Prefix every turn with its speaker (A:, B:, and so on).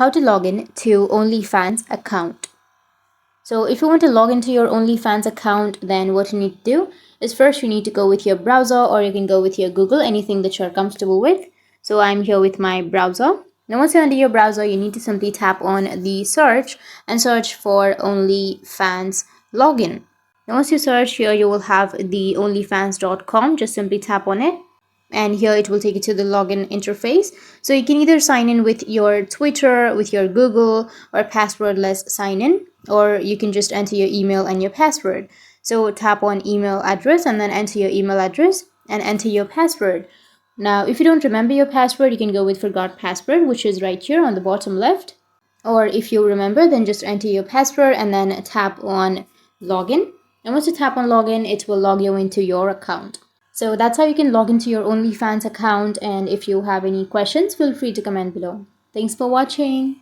A: how to log in to OnlyFans account. So if you want to log into your OnlyFans account, then what you need to do is first you need to go with your browser, or you can go with your Google, anything that you're comfortable with. So I'm here with my browser. Now once you're under your browser, you need to simply tap on the search and search for OnlyFans login. Now once you search here, you will have the onlyfans.com. Just simply tap on it, and here it will take you to the login interface. So you can either sign in with your Twitter, with your Google, or passwordless sign in, or you can just enter your email and your password. So tap on email address and then enter your email address and enter your password. Now if you don't remember your password, you can go with forgot password, which is right here on the bottom left. Or if you remember, then just enter your password and then tap on login. And once you tap on login, it will log you into your account. So that's how you can log into your OnlyFans account, and if you have any questions, feel free to comment below. Thanks for watching.